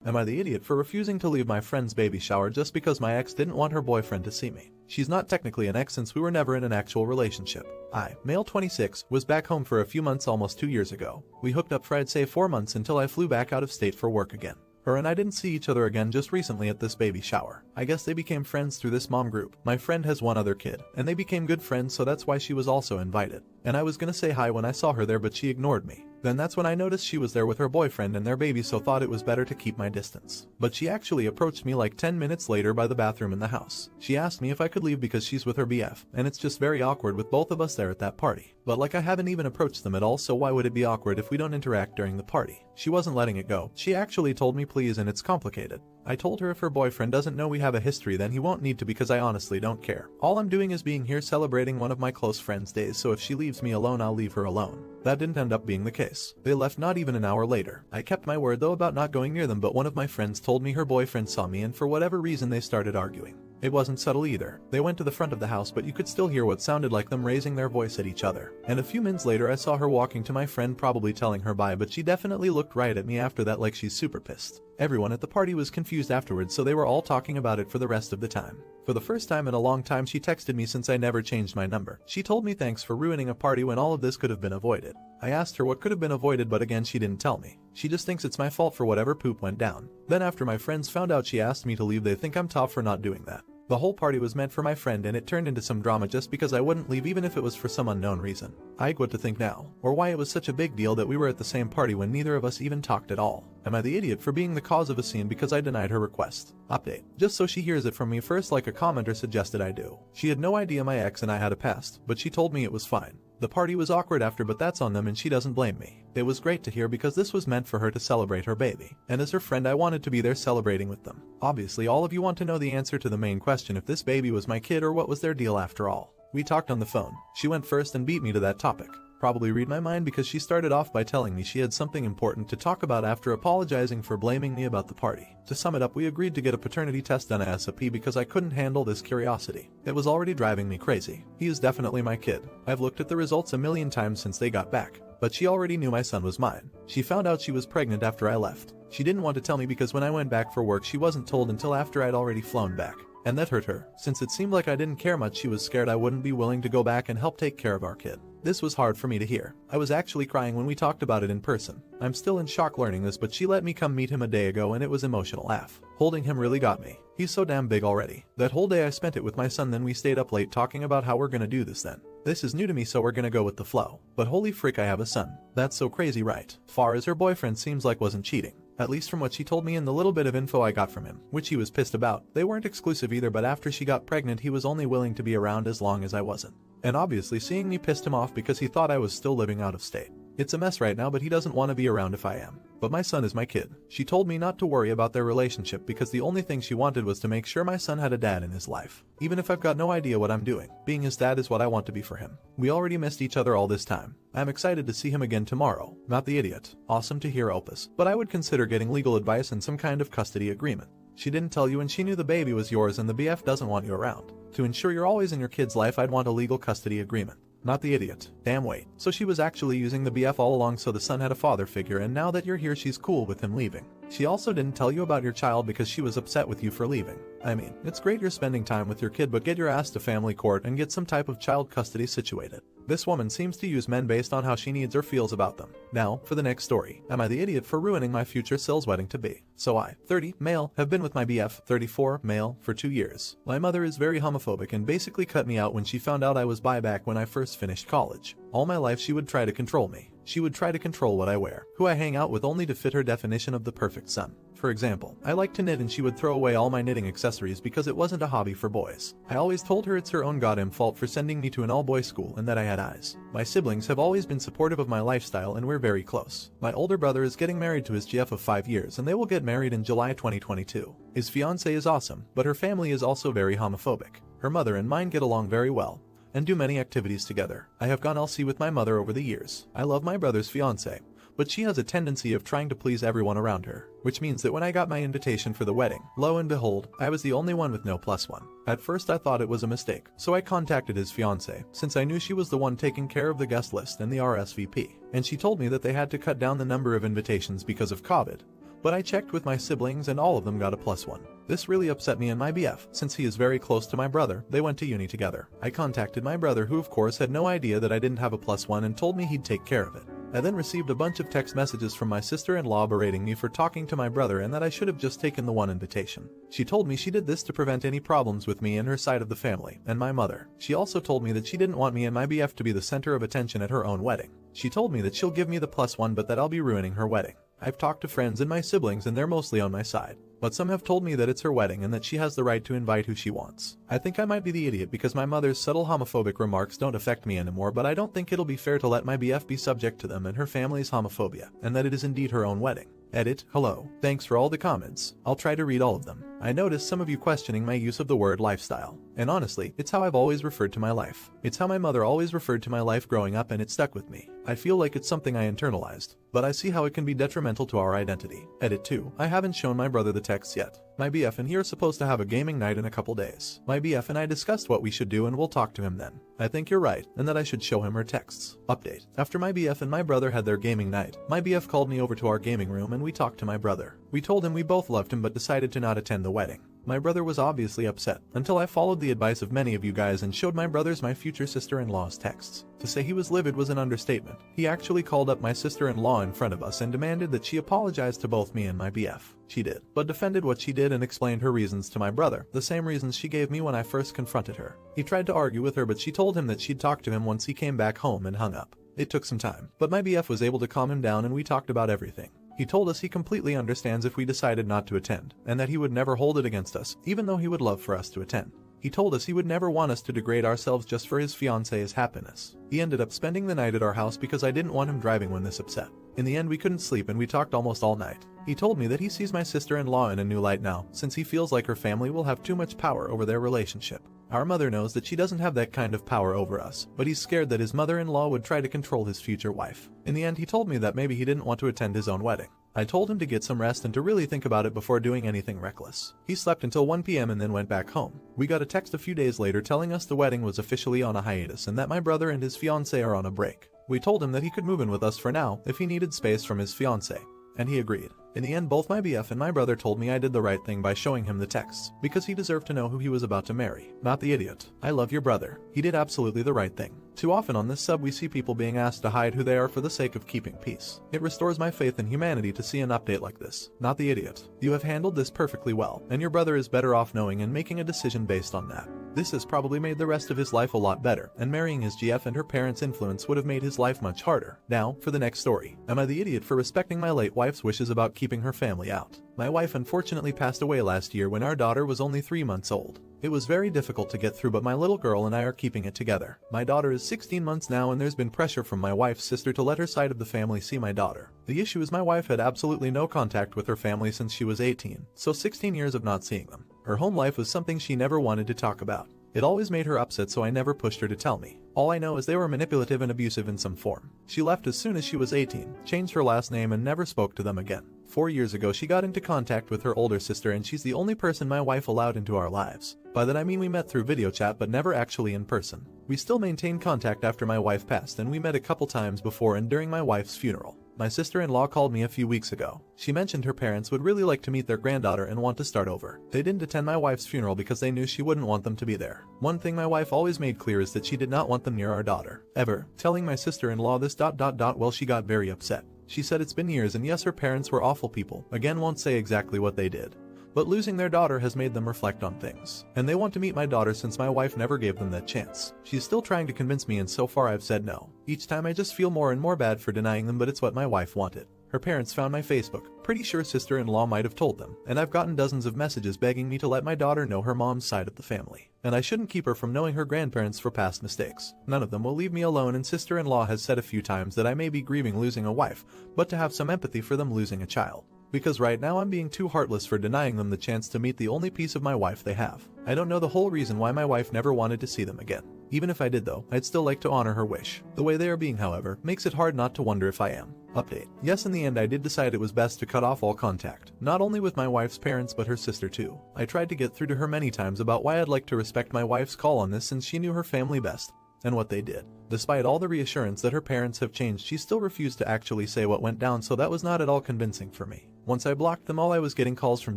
Am I the idiot for refusing to leave my friend's baby shower just because my ex didn't want her boyfriend to see me? She's not technically an ex since we were never in an actual relationship. I, male 26, was back home for a few months almost 2 years ago. We hooked up for I'd say 4 months until I flew back out of state for work again. Her and I didn't see each other again just recently at this baby shower. I guess they became friends through this mom group. My friend has one other kid, and they became good friends, so that's why she was also invited. And I was gonna say hi when I saw her there, but she ignored me. Then that's when I noticed she was there with her boyfriend and their baby, so thought it was better to keep my distance. But she actually approached me like 10 minutes later by the bathroom in the house. She asked me if I could leave because she's with her BF, and it's just very awkward with both of us there at that party. But like I haven't even approached them at all, so why would it be awkward if we don't interact during the party? She wasn't letting it go. She actually told me please, and it's complicated. I told her if her boyfriend doesn't know we have a history then he won't need to, because I honestly don't care. All I'm doing is being here celebrating one of my close friends' days, so if she leaves me alone I'll leave her alone. That didn't end up being the case. They left not even an hour later. I kept my word though about not going near them, but one of my friends told me her boyfriend saw me and for whatever reason they started arguing. It wasn't subtle either. They went to the front of the house, but you could still hear what sounded like them raising their voice at each other. And a few minutes later I saw her walking to my friend, probably telling her bye, but she definitely looked right at me after that like she's super pissed. Everyone at the party was confused afterwards, so they were all talking about it for the rest of the time. For the first time in a long time she texted me since I never changed my number. She told me thanks for ruining a party when all of this could have been avoided. I asked her what could have been avoided, but again she didn't tell me. She just thinks it's my fault for whatever poop went down. Then after my friends found out she asked me to leave, they think I'm tough for not doing that. The whole party was meant for my friend and it turned into some drama just because I wouldn't leave even if it was for some unknown reason. What to think now, or why it was such a big deal that we were at the same party when neither of us even talked at all. Am I the idiot for being the cause of a scene because I denied her request? Update. Just so she hears it from me first, like a commenter suggested I do. She had no idea my ex and I had a past, but she told me it was fine. The party was awkward after, but that's on them and she doesn't blame me. It was great to hear because this was meant for her to celebrate her baby. And as her friend I wanted to be there celebrating with them. Obviously all of you want to know the answer to the main question, if this baby was my kid or what was their deal after all. We talked on the phone. She went first and beat me to that topic. Probably read my mind because she started off by telling me she had something important to talk about after apologizing for blaming me about the party. To sum it up, we agreed to get a paternity test done ASAP because I couldn't handle this curiosity. It was already driving me crazy. He is definitely my kid. I've looked at the results a million times since they got back. But she already knew my son was mine. She found out she was pregnant after I left. She didn't want to tell me because when I went back for work she wasn't told until after I'd already flown back. And that hurt her. Since it seemed like I didn't care much, she was scared I wouldn't be willing to go back and help take care of our kid. This was hard for me to hear. I was actually crying when we talked about it in person. I'm still in shock learning this, but she let me come meet him a day ago and it was emotional. Holding him really got me. He's so damn big already. That whole day I spent it with my son, then we stayed up late talking about how we're gonna do this then. This is new to me, so we're gonna go with the flow. But holy frick, I have a son. That's so crazy, right? Far as her boyfriend seems like wasn't cheating. At least from what she told me in the little bit of info I got from him, which he was pissed about. They weren't exclusive either, but after she got pregnant he was only willing to be around as long as I wasn't. And obviously seeing me pissed him off because he thought I was still living out of state. It's a mess right now, but he doesn't want to be around if I am. But my son is my kid. She told me not to worry about their relationship because the only thing she wanted was to make sure my son had a dad in his life. Even if I've got no idea what I'm doing, being his dad is what I want to be for him. We already missed each other all this time. I'm excited to see him again tomorrow. Not the idiot. Awesome to hear, Opus. But I would consider getting legal advice and some kind of custody agreement. She didn't tell you and she knew the baby was yours and the BF doesn't want you around. To ensure you're always in your kid's life, I'd want a legal custody agreement. Not the idiot. Damn, wait. So she was actually using the BF all along, so the son had a father figure, and now that you're here she's cool with him leaving. She also didn't tell you about your child because she was upset with you for leaving. I mean, it's great you're spending time with your kid, but get your ass to family court and get some type of child custody situated. This woman seems to use men based on how she needs or feels about them. Now, for the next story. Am I the idiot for ruining my future Sill's wedding to be? So I, 30, male, have been with my BF, 34, male, for 2 years. My mother is very homophobic and basically cut me out when she found out I was bi back when I first finished college. All my life she would try to control me. She would try to control what I wear, who I hang out with, only to fit her definition of the perfect son. For example, I like to knit and she would throw away all my knitting accessories because it wasn't a hobby for boys. I always told her it's her own goddamn fault for sending me to an all-boys school and that I had eyes. My siblings have always been supportive of my lifestyle and we're very close. My older brother is getting married to his GF of 5 years and they will get married in July 2022. His fiancée is awesome, but her family is also very homophobic. Her mother and mine get along very well and do many activities together. I have gone LC with my mother over the years. I love my brother's fiancée, but she has a tendency of trying to please everyone around her, which means that when I got my invitation for the wedding, lo and behold, I was the only one with no +1. At first I thought it was a mistake, so I contacted his fiancée, since I knew she was the one taking care of the guest list and the RSVP, and she told me that they had to cut down the number of invitations because of COVID. But I checked with my siblings and all of them got a +1. This really upset me and my BF, since he is very close to my brother. They went to uni together. I contacted my brother, who of course had no idea that I didn't have a +1, and told me he'd take care of it. I then received a bunch of text messages from my sister-in-law berating me for talking to my brother and that I should have just taken the one invitation. She told me she did this to prevent any problems with me and her side of the family, and my mother. She also told me that she didn't want me and my BF to be the center of attention at her own wedding. She told me that she'll give me the +1 but that I'll be ruining her wedding. I've talked to friends and my siblings and they're mostly on my side. But some have told me that it's her wedding and that she has the right to invite who she wants. I think I might be the idiot because my mother's subtle homophobic remarks don't affect me anymore, but I don't think it'll be fair to let my BF be subject to them and her family's homophobia, and that it is indeed her own wedding. Edit. Hello. Thanks for all the comments. I'll try to read all of them. I noticed some of you questioning my use of the word lifestyle. And honestly, it's how I've always referred to my life. It's how my mother always referred to my life growing up and it stuck with me. I feel like it's something I internalized, but I see how it can be detrimental to our identity. Edit 2. I haven't shown my brother the texts yet. My BF and he are supposed to have a gaming night in a couple days. My BF and I discussed what we should do and we'll talk to him then. I think you're right, and that I should show him her texts. Update. After my BF and my brother had their gaming night, my BF called me over to our gaming room and we talked to my brother. We told him we both loved him but decided to not attend the wedding. My brother was obviously upset, until I followed the advice of many of you guys and showed my brother's my future sister-in-law's texts. To say he was livid was an understatement. He actually called up my sister-in-law in front of us and demanded that she apologize to both me and my BF. She did, but defended what she did and explained her reasons to my brother, the same reasons she gave me when I first confronted her. He tried to argue with her but she told him that she'd talk to him once he came back home and hung up. It took some time, but my BF was able to calm him down and we talked about everything. He told us he completely understands if we decided not to attend, and that he would never hold it against us, even though he would love for us to attend. He told us he would never want us to degrade ourselves just for his fiance's happiness. He ended up spending the night at our house because I didn't want him driving when this upset. In the end we couldn't sleep and we talked almost all night. He told me that he sees my sister-in-law in a new light now, since he feels like her family will have too much power over their relationship. Our mother knows that she doesn't have that kind of power over us, but he's scared that his mother-in-law would try to control his future wife. In the end he told me that maybe he didn't want to attend his own wedding. I told him to get some rest and to really think about it before doing anything reckless. He slept until 1 p.m. and then went back home. We got a text a few days later telling us the wedding was officially on a hiatus and that my brother and his fiancée are on a break. We told him that he could move in with us for now if he needed space from his fiancée, and he agreed. In the end, both my BF and my brother told me I did the right thing by showing him the texts, because he deserved to know who he was about to marry, not the idiot. I love your brother. He did absolutely the right thing. Too often on this sub we see people being asked to hide who they are for the sake of keeping peace. It restores my faith in humanity to see an update like this. Not the idiot. You have handled this perfectly well, and your brother is better off knowing and making a decision based on that. This has probably made the rest of his life a lot better, and marrying his GF and her parents' influence would have made his life much harder. Now, for the next story. Am I the idiot for respecting my late wife's wishes about keeping her family out? My wife unfortunately passed away last year when our daughter was only 3 months old. It was very difficult to get through, but my little girl and I are keeping it together. My daughter is 16 months now and there's been pressure from my wife's sister to let her side of the family see my daughter. The issue is my wife had absolutely no contact with her family since she was 18, so 16 years of not seeing them. Her home life was something she never wanted to talk about. It always made her upset, so I never pushed her to tell me. All I know is they were manipulative and abusive in some form. She left as soon as she was 18, changed her last name and never spoke to them again. 4 years ago she got into contact with her older sister and she's the only person my wife allowed into our lives. By that I mean we met through video chat but never actually in person. We still maintain contact after my wife passed and we met a couple times before and during my wife's funeral. My sister-in-law called me a few weeks ago. She mentioned her parents would really like to meet their granddaughter and want to start over. They didn't attend my wife's funeral because they knew she wouldn't want them to be there. One thing my wife always made clear is that she did not want them near our daughter, ever. Telling my sister-in-law this ... well, she got very upset. She said it's been years and yes, her parents were awful people. Again, won't say exactly what they did. But losing their daughter has made them reflect on things. And they want to meet my daughter since my wife never gave them that chance. She's still trying to convince me and so far I've said no. Each time I just feel more and more bad for denying them, but it's what my wife wanted. Her parents found my Facebook. Pretty sure sister-in-law might have told them. And I've gotten dozens of messages begging me to let my daughter know her mom's side of the family. And I shouldn't keep her from knowing her grandparents for past mistakes. None of them will leave me alone, and sister-in-law has said a few times that I may be grieving losing a wife, but to have some empathy for them losing a child. Because right now I'm being too heartless for denying them the chance to meet the only piece of my wife they have. I don't know the whole reason why my wife never wanted to see them again. Even if I did though, I'd still like to honor her wish. The way they are being, however, makes it hard not to wonder if I am. Update. Yes, in the end I did decide it was best to cut off all contact, not only with my wife's parents but her sister too. I tried to get through to her many times about why I'd like to respect my wife's call on this since she knew her family best, and what they did. Despite all the reassurance that her parents have changed, she still refused to actually say what went down, so that was not at all convincing for me. Once I blocked them all, I was getting calls from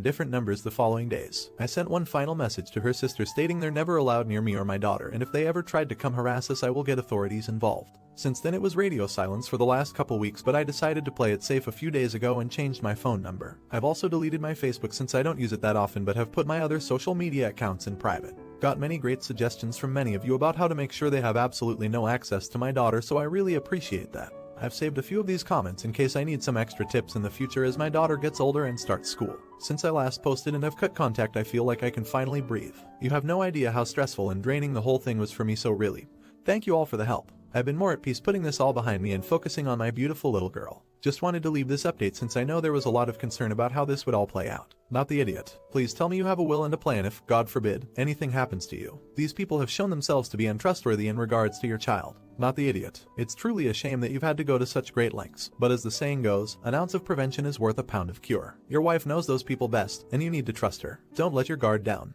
different numbers the following days. I sent one final message to her sister stating they're never allowed near me or my daughter, and if they ever tried to come harass us I will get authorities involved. Since then it was radio silence for the last couple weeks, but I decided to play it safe a few days ago and changed my phone number. I've also deleted my Facebook since I don't use it that often, but have put my other social media accounts in private. Got many great suggestions from many of you about how to make sure they have absolutely no access to my daughter, so I really appreciate that. I've saved a few of these comments in case I need some extra tips in the future as my daughter gets older and starts school. Since I last posted and have cut contact, I feel like I can finally breathe. You have no idea how stressful and draining the whole thing was for me, so really, thank you all for the help. I've been more at peace putting this all behind me and focusing on my beautiful little girl. Just wanted to leave this update since I know there was a lot of concern about how this would all play out. Not the idiot. Please tell me you have a will and a plan if, God forbid, anything happens to you. These people have shown themselves to be untrustworthy in regards to your child. Not the idiot. It's truly a shame that you've had to go to such great lengths. But as the saying goes, an ounce of prevention is worth a pound of cure. Your wife knows those people best, and you need to trust her. Don't let your guard down.